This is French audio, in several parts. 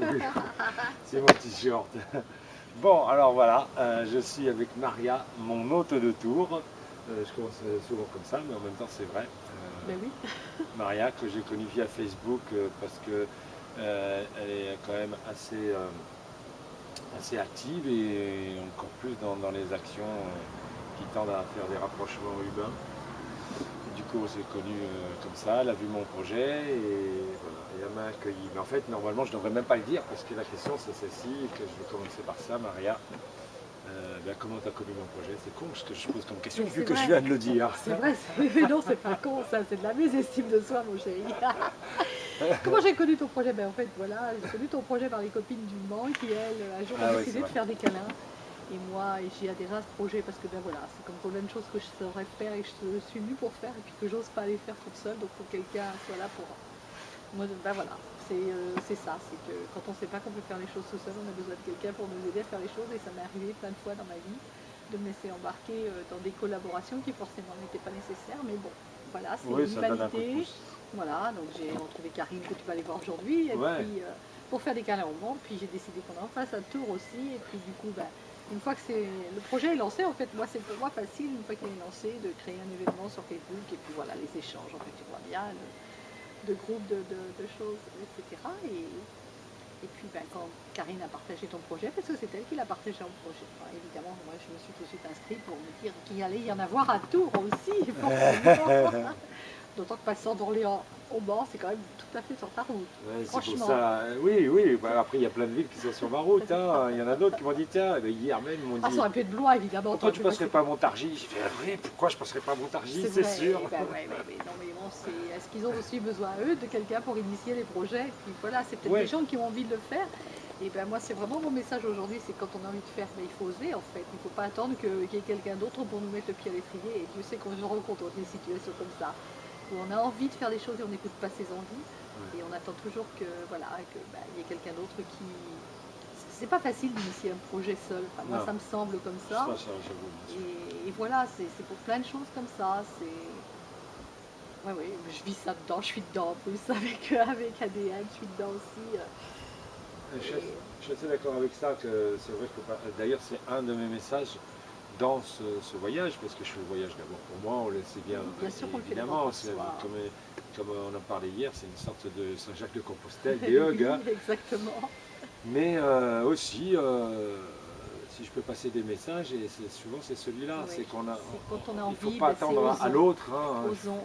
Oui, c'est mon t-shirt. Bon, alors voilà, je suis avec Maria, mon hôte de tour. Je commence souvent comme ça, mais en même temps c'est vrai. Ben oui. Maria, que j'ai connue via Facebook parce que elle est quand même assez active et encore plus dans les actions qui tendent à faire des rapprochements humains. Et du coup, on s'est connus comme ça, elle a vu mon projet et voilà, et elle m'a accueilli. Mais en fait, normalement, je ne devrais même pas le dire parce que la question c'est celle-ci et que je vais commencer par ça, Maria. Comment tu as connu mon projet? C'est con ce que je pose comme question Mais vu c'est que je vrai. viens de le dire. C'est vrai, non, c'est pas con, ça, c'est de la mésestime de soi, mon chéri. Comment j'ai connu ton projet? Ben en fait, voilà, j'ai connu ton projet par les copines du Mans qui, elles, un jour ont Ah oui, c'est décidé de vrai. faire des câlins. Et moi, j'ai adhéré à ce projet parce que, ben voilà, c'est comme plein de choses que je saurais faire et que je suis venue pour faire et puis que j'ose pas les faire toute seule. Donc, il faut que quelqu'un soit là pour. Moi, ben voilà, c'est ça, c'est que quand on sait pas qu'on peut faire les choses tout seul, on a besoin de quelqu'un pour nous aider à faire les choses. Et ça m'est arrivé plein de fois dans ma vie de me laisser embarquer dans des collaborations qui forcément n'étaient pas nécessaires. Mais bon, voilà, c'est Oui, ça donne un coup de l'humanité. pouce. Voilà, donc j'ai retrouvé Karine que tu vas aller voir aujourd'hui, et Ouais, puis pour faire des câlins au Mans, puis j'ai décidé qu'on en fasse un tour aussi, et puis du coup, ben, une fois que le projet est lancé, en fait, moi c'est pour moi facile, une fois qu'il est lancé, de créer un événement sur Facebook, et puis voilà, les échanges, en fait, tu vois bien, de groupes, de choses, etc. Et puis ben, quand Karine a partagé ton projet, parce que c'est elle qui l'a partagé en projet, enfin, évidemment, moi je me suis tout de suite inscrite pour me dire qu'il allait y en avoir à Tours aussi, forcément. D'autant que passant d'Orléans au Mans, c'est quand même tout à fait sur ta route. ouais, c'est pour Franchement. ça. Oui, oui. Bah, après, il y a plein de villes qui sont sur ma route. Hein. Il y en a d'autres qui m'ont dit tiens, hier même, ils m'ont Ah, dit sur un peu de Blois, évidemment. pourquoi T'aurais tu pu passerais passer. pas à Montargis? J'ai fait oui, pourquoi je passerais pas à Montargis, C'est c'est vrai. sûr. Ben ouais, non, mais bon, est-ce qu'ils ont aussi besoin, eux, de quelqu'un pour initier les projets? Et puis voilà, c'est peut-être des Ouais, gens qui ont envie de le faire. Et ben moi, c'est vraiment mon message aujourd'hui, c'est quand on a envie de faire, ben, il faut oser en fait. Il ne faut pas attendre qu'il y ait quelqu'un d'autre pour nous mettre le pied à l'étrier. Et Dieu sait qu'on se rencontre des situations comme ça, où on a envie de faire des choses et on n'écoute pas ses envies. Et on attend toujours que voilà, que ben, il y ait quelqu'un d'autre qui. C'est pas facile d'initier un projet seul. Enfin, moi, non, ça me semble comme ça. ça j'avoue, bien sûr. Et voilà, c'est pour plein de choses comme ça. C'est. Ouais, oui, je vis ça dedans, je suis dedans en plus avec ADN, je suis dedans aussi. Je suis assez d'accord avec ça, que c'est vrai que d'ailleurs c'est un de mes messages dans ce voyage, parce que je fais le voyage d'abord pour moi, on le sait bien, Bien sûr qu'on le fait d'abord évidemment, pour soi. comme on en parlait hier, c'est une sorte de Saint-Jacques de Compostelle, des Oui, hugs, hein. exactement. Mais aussi, si je peux passer des messages, et souvent c'est celui-là, Oui, c'est c'est quand on a il ne faut envie, pas ben c'est attendre à osons. l'autre, hein, Osons.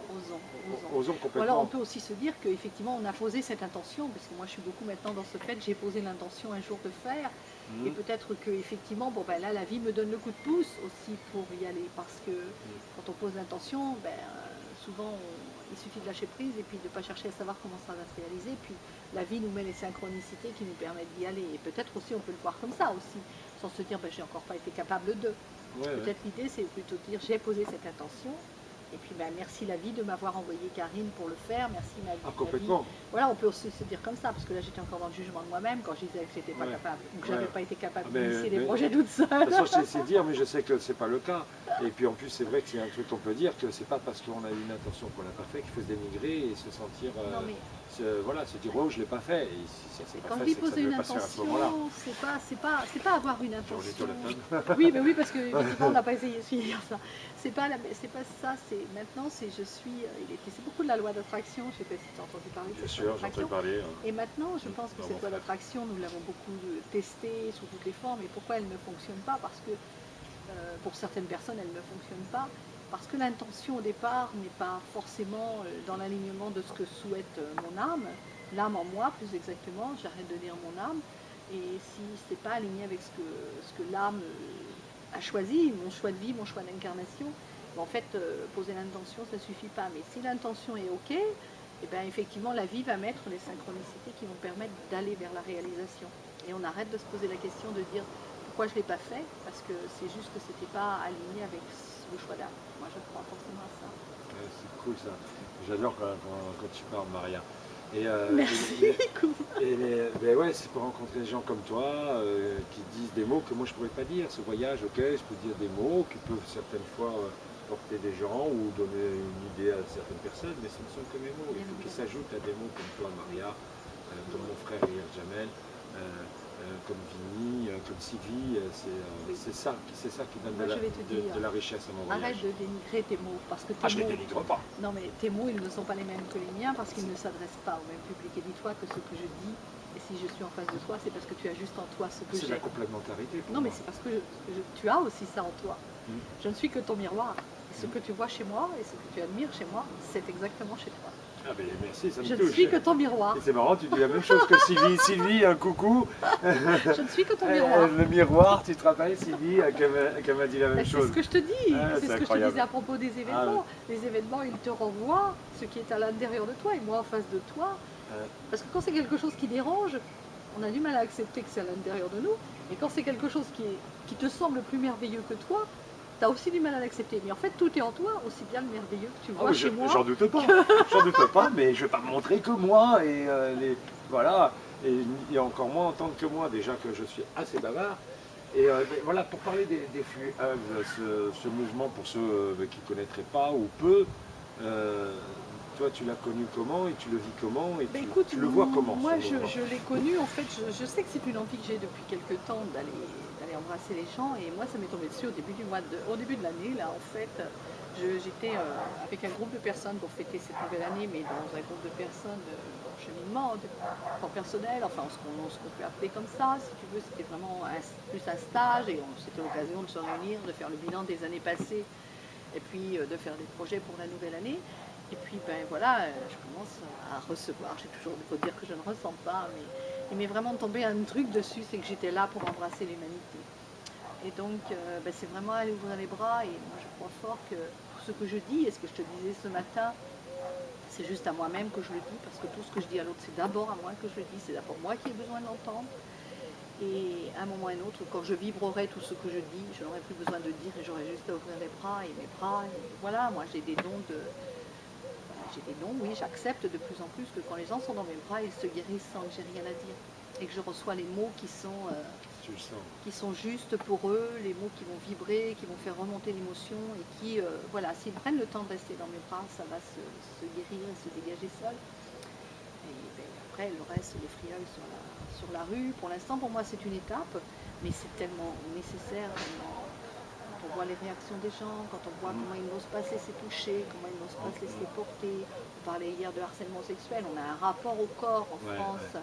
osons Ou alors on complètement. peut aussi se dire qu'effectivement on a posé cette intention, parce que moi je suis beaucoup maintenant dans ce fait, j'ai posé l'intention un jour de faire, et Mhm. peut-être que effectivement, bon ben là la vie me donne le coup de pouce aussi pour y aller, parce que quand on pose l'intention, ben, souvent il suffit de lâcher prise et puis de ne pas chercher à savoir comment ça va se réaliser, puis la vie nous met les synchronicités qui nous permettent d'y aller, et peut-être aussi on peut le voir comme ça aussi, sans se dire ben, j'ai encore pas été capable de. Ouais, ouais. Peut-être l'idée, c'est plutôt de dire j'ai posé cette intention. Et puis ben, merci la vie de m'avoir envoyé Karine pour le faire. Merci Ah, la vie. complètement. Voilà, on peut aussi se dire comme ça, parce que là j'étais encore dans le jugement de moi-même quand je disais que j'étais pas Ouais, capable, ou que ouais. j'avais pas été Ah, capable d'initier des de projets toute toute seule. façon, je sais dire, mais je sais que c'est pas le cas. Et puis en plus, c'est vrai que c'est un truc qu'on peut dire, que c'est pas parce qu'on a une intention qu'on l'a pas fait qu'il faut se dénigrer et se sentir, Non mais voilà, se dire oh je l'ai pas fait. Et si ça s'est et pas quand je fait, dis c'est que ça poser une devait pas se faire à ce moment-là. intention, c'est pas avoir une Genre les intention. toilettes. Oui, mais oui, parce que effectivement, on n'a pas essayé de dire ça. C'est pas ça. C'est maintenant, c'est je suis. C'est beaucoup de la loi d'attraction. Je sais pas si tu as entendu parler de Bien cette loi sûr, j'en entends d'attraction. parler. Et maintenant, je pense que Dans mon cette loi frère. d'attraction, nous l'avons beaucoup testée sous toutes les formes. Et pourquoi elle ne fonctionne pas? Parce que pour certaines personnes, elle ne fonctionne pas. Parce que l'intention au départ n'est pas forcément dans l'alignement de ce que souhaite mon âme, l'âme en moi plus exactement, j'arrête de dire mon âme, et si ce n'est pas aligné avec ce que l'âme a choisi, mon choix de vie, mon choix d'incarnation, en fait, poser l'intention, ça ne suffit pas. Mais si l'intention est OK, et bien effectivement, la vie va mettre les synchronicités qui vont permettre d'aller vers la réalisation. Et on arrête de se poser la question de dire pourquoi je ne l'ai pas fait, parce que c'est juste que ce n'était pas aligné avec le choix d'âme. Moi, je crois forcément à ça. Ouais, c'est cool ça. J'adore quand tu parles, Maria. Et, Merci. ben ouais, c'est pour rencontrer des gens comme toi qui disent des mots que moi je ne pourrais pas dire. Ce voyage, ok, je peux dire des mots qui peuvent certaines fois porter des gens ou donner une idée à certaines personnes, mais ce ne sont que mes mots. Il faut qu'ils s'ajoutent à des mots comme toi, Maria, comme mon frère Hier Jamel. comme Vinny, comme Sylvie, Oui. c'est ça qui donne Moi, je vais te dire, de la richesse à mon arrête voyage. de dénigrer tes mots, parce que Ah, tes je les mots, dénigre pas. non mais tes mots, ils ne sont pas les mêmes que les miens, parce qu'ils ne s'adressent pas au même public. Et dis-toi que ce que je dis, et si je suis en face de toi, c'est parce que tu as juste en toi ce que C'est de j'ai. la complémentarité pour Non, mais moi. c'est parce que tu as aussi ça en toi. Je ne suis que ton miroir. Et ce que tu vois chez moi et ce que tu admires chez moi, c'est exactement chez toi. Ah ben merci, ça me Je touche. ne suis que ton miroir. Et c'est marrant, tu dis la même chose que Sylvie. Sylvie, un coucou. Je ne suis que ton miroir. Le miroir, tu te rappelles Sylvie, qu'elle m'a dit la même Ben, chose. c'est ce que je te dis, Ah, c'est ce que je te incroyable. disais à propos des événements. Les événements, ils te renvoient ce qui est à l'intérieur de toi et moi en face de toi. Parce que quand c'est quelque chose qui dérange, on a du mal à accepter que c'est à l'intérieur de nous. Et quand c'est quelque chose qui te semble plus merveilleux que toi, tu as aussi du mal à l'accepter. Mais en fait, tout est en toi, aussi bien le merveilleux que tu vois chez moi. J'en doute pas, j'en doute pas, mais je vais pas montrer que moi. Et voilà, et encore moins entendre que moi, déjà que je suis assez bavard. Et voilà, pour parler des Free Hugs, ce mouvement, pour ceux qui ne connaîtraient pas ou peu, toi tu l'as connu comment et tu le vis comment et Ben écoute, tu le vois comment? moi je l'ai connu, en fait, je sais que c'est une envie que j'ai depuis quelques temps d'aller embrasser les gens, et moi ça m'est tombé dessus au début de l'année, là en fait, j'étais avec un groupe de personnes pour fêter cette nouvelle année, mais dans un groupe de personnes en cheminement, en personnel, enfin ce qu'on peut appeler comme ça, si tu veux, c'était vraiment plus un stage, et c'était l'occasion de se réunir, de faire le bilan des années passées, et puis de faire des projets pour la nouvelle année. Et puis ben voilà, je commence à recevoir, j'ai toujours beau dire que je ne ressens pas, mais il m'est vraiment tombé un truc dessus, c'est que j'étais là pour embrasser l'humanité. Et donc ben, c'est vraiment aller ouvrir les bras, et moi je crois fort que tout ce que je dis, et ce que je te disais ce matin, c'est juste à moi-même que je le dis, parce que tout ce que je dis à l'autre, c'est d'abord à moi que je le dis, c'est d'abord moi qui ai besoin de l'entendre. Et à un moment ou à un autre, quand je vibrerai tout ce que je dis, je n'aurai plus besoin de dire, et j'aurai juste à ouvrir les bras, et mes bras, et voilà, moi j'ai des dons oui, j'accepte de plus en plus que quand les gens sont dans mes bras, ils se guérissent sans que j'ai rien à dire. Et que je reçois les mots qui sont justes pour eux, les mots qui vont vibrer, qui vont faire remonter l'émotion, et qui, voilà, s'ils prennent le temps de rester dans mes bras, ça va se guérir et se dégager seul. Et ben, après, le reste, les friailles sur la rue, pour l'instant, pour moi, c'est une étape, mais c'est tellement nécessaire, quand on voit les réactions des gens, quand on voit comment ils n'osent pas se laisser toucher, comment ils n'osent pas se laisser porter. On parlait hier de harcèlement sexuel, on a un rapport au corps en France.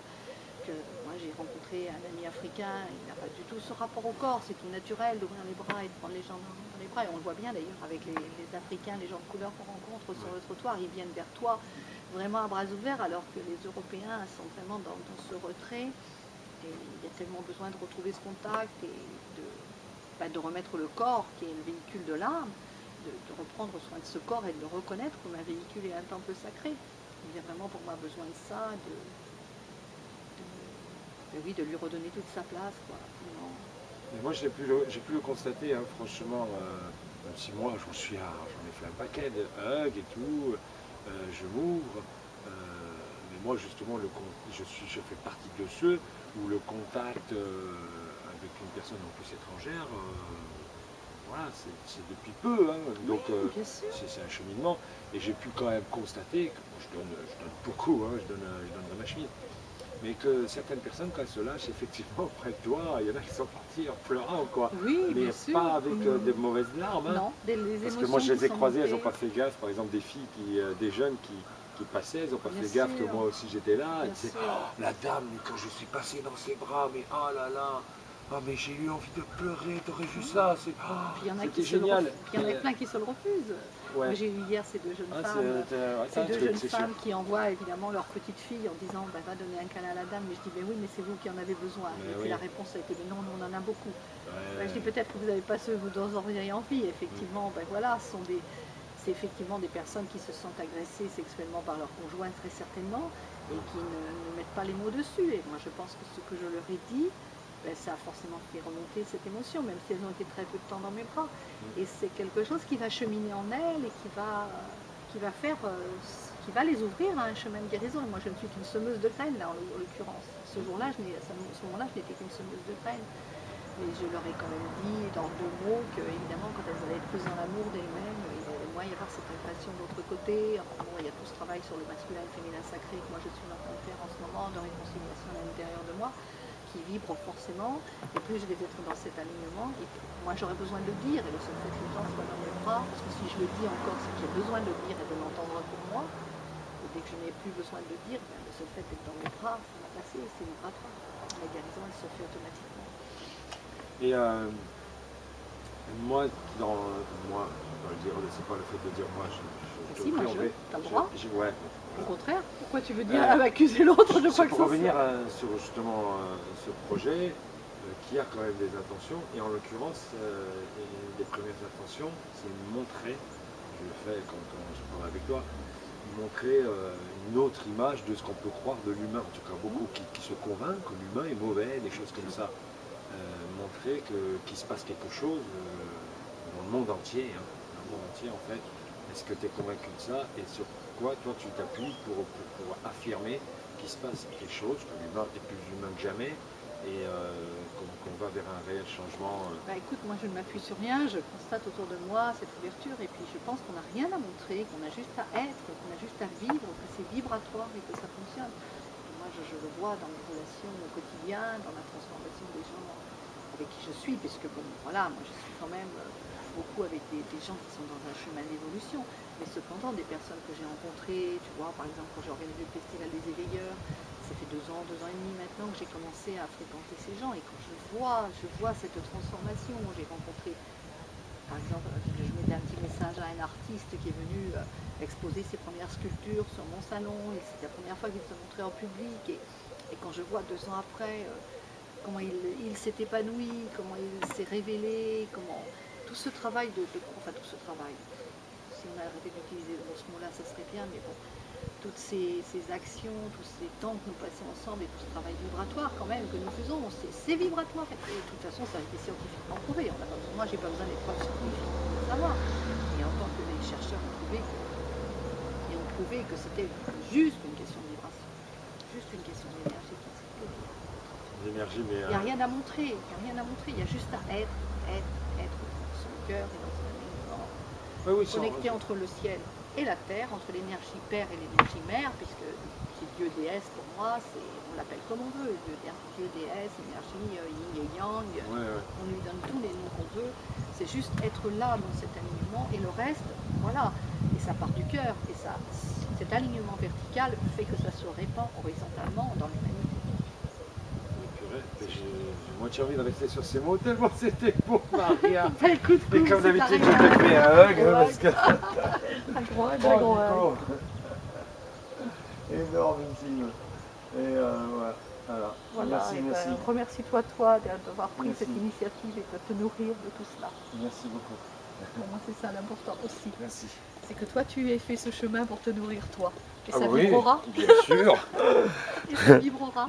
Que, moi j'ai rencontré un ami africain, il n'a pas du tout ce rapport au corps, c'est tout naturel d'ouvrir les bras et de prendre les gens dans les bras, et on le voit bien d'ailleurs avec les Africains, les gens de couleur qu'on rencontre sur le trottoir, ils viennent vers toi vraiment à bras ouverts, alors que les Européens sont vraiment dans ce retrait, et il y a tellement besoin de retrouver ce contact et de remettre le corps, qui est le véhicule de l'âme, de reprendre soin de ce corps et de le reconnaître comme un véhicule et un temple sacré. Il y a vraiment pour moi besoin de ça, oui, de lui redonner toute sa place, quoi. Mais moi j'ai pu le constater, hein, franchement, même si moi j'en ai fait un paquet de hugs et tout, je m'ouvre, mais moi justement je fais partie de ceux où le contact avec une personne en plus étrangère, voilà, c'est depuis peu, hein, donc c'est un cheminement, et j'ai pu quand même constater que je donne beaucoup, hein, je donne dans ma chemise, mais que certaines personnes, quand elles se lâchent effectivement près de toi, il y en a qui sont partis en pleurant, quoi. Oui, mais bien sûr. pas avec des mauvaises larmes. Hein. Non, parce que moi je les ai croisées, elles n'ont pas fait gaffe, par exemple des filles, des jeunes qui passaient, elles n'ont pas fait gaffe que moi aussi j'étais là, elles disaient, oh, la dame, quand je suis passé dans ses bras, mais oh là là, oh, mais j'ai eu envie de pleurer, t'aurais vu ça, c'était génial. Il y en a plein qui se le refusent. Ouais. J'ai eu hier ces deux jeunes femmes qui envoient évidemment leur petite fille en disant bah, va donner un câlin à la dame, mais je dis ben oui, mais c'est vous qui en avez besoin. Et puis la réponse a été mais non, on en a beaucoup. Je dis peut-être que vous n'avez pas ceux dont vous auriez envie. Effectivement, ben voilà, c'est effectivement des personnes qui se sentent agressées sexuellement par leur conjoint très certainement, et qui ne mettent pas les mots dessus. Et moi je pense que ce que je leur ai dit, ben, ça a forcément fait remonter cette émotion, même si elles ont été très peu de temps dans mes bras. Et c'est quelque chose qui va cheminer en elles et qui va les ouvrir à un chemin de guérison. Et moi, je ne suis qu'une semeuse de graines, là, en l'occurrence. Ce moment-là, je n'étais qu'une semeuse de graines. Mais je leur ai quand même dit, dans 2 mots, que, évidemment, quand elles allaient être plus dans l'amour d'elles-mêmes, moi, pourrait y avoir cette passion de l'autre côté. Enfin, bon, il y a tout ce travail sur le masculin et le féminin sacré que moi je suis en train de faire en ce moment, de réconciliation à l'intérieur de moi, qui vibre forcément. Et plus je vais être dans cet alignement, et moi j'aurais besoin de le dire, et le seul fait que les gens soient dans mes bras, parce que si je le dis encore, c'est que j'ai besoin de le dire et de l'entendre pour moi. Et dès que je n'ai plus besoin de le dire, bien, le seul fait d'être dans mes bras, ça m'a passé, c'est vibratoire. La guérison, elle se fait automatiquement. Et moi, je vais dire, c'est pas le fait de dire moi, Si, moi je, t'as le droit. Ouais. Au contraire, pourquoi tu veux dire accuser l'autre de quoi que ce soit? Pour revenir sur justement ce projet qui a quand même des intentions, et en l'occurrence, les premières intentions, c'est montrer, je le fais quand je parle avec toi, montrer une autre image de ce qu'on peut croire de l'humain, en tout cas beaucoup qui se convainquent que l'humain est mauvais, des choses comme ça. Montrer qu'il se passe quelque chose dans le monde entier, dans le monde entier en fait. Est-ce que tu es convaincu de ça et sur quoi toi tu t'appuies pour pouvoir affirmer qu'il se passe quelque chose, que l'humain est plus humain que jamais et qu'on va vers un réel changement Bah écoute, moi je ne m'appuie sur rien, je constate autour de moi cette ouverture et puis je pense qu'on n'a rien à montrer, qu'on a juste à être, qu'on a juste à vivre, que c'est vibratoire et que ça fonctionne. Et moi je le vois dans mes relations au quotidien, dans la transformation des gens avec qui je suis, puisque bon, voilà, moi je suis quand même beaucoup avec des gens qui sont dans un chemin d'évolution, mais cependant des personnes que j'ai rencontrées, tu vois, par exemple quand j'ai organisé le festival des éveilleurs, ça fait 2 ans et demi maintenant que j'ai commencé à fréquenter ces gens, et quand je vois cette transformation, j'ai rencontré, par exemple, je mettais un petit message à un artiste qui est venu exposer ses premières sculptures sur mon salon, et c'est la première fois qu'il se montrait en public, et quand je vois 2 ans après, comment il s'est épanoui, comment il s'est révélé, comment tout ce travail enfin tout ce travail, si on arrêtait d'utiliser ce mot-là, ça serait bien, mais bon, toutes ces actions, tous ces temps que nous passons ensemble et tout ce travail vibratoire quand même que nous faisons, c'est vibratoire. Et de toute façon, ça a été scientifiquement prouvé. Moi, j'ai pas besoin d'être preuve scientifique pour le savoir. Et en tant que les chercheurs ont prouvé que c'était juste une question de vibration, juste une question d'énergie. d'énergie, mais il n'y a rien à montrer, il y a juste à être dans son cœur et dans son alignement, connecté entre le ciel et la terre, entre l'énergie père et l'énergie mère, puisque c'est Dieu déesse pour moi, on l'appelle comme on veut, Dieu déesse, énergie, yin et yang, on lui donne tous les noms qu'on veut, c'est juste être là dans cet alignement, et le reste, voilà, et ça part du cœur, et cet alignement vertical fait que ça se répand horizontalement dans l'humanité. Moi j'ai envie de rester sur ces mots tellement c'était beau, Maria. Bah, écoute, et comme d'habitude, je te fais un hug parce que... un gros hug. Énorme, intime. Et voilà. Merci. Remercie-toi d'avoir pris cette initiative et de te nourrir de tout cela. Merci beaucoup. Pour moi, c'est ça l'important aussi. Merci. C'est que toi, tu aies fait ce chemin pour te nourrir toi. Et ça oui, vibrera. bien sûr. Et ça vibrera.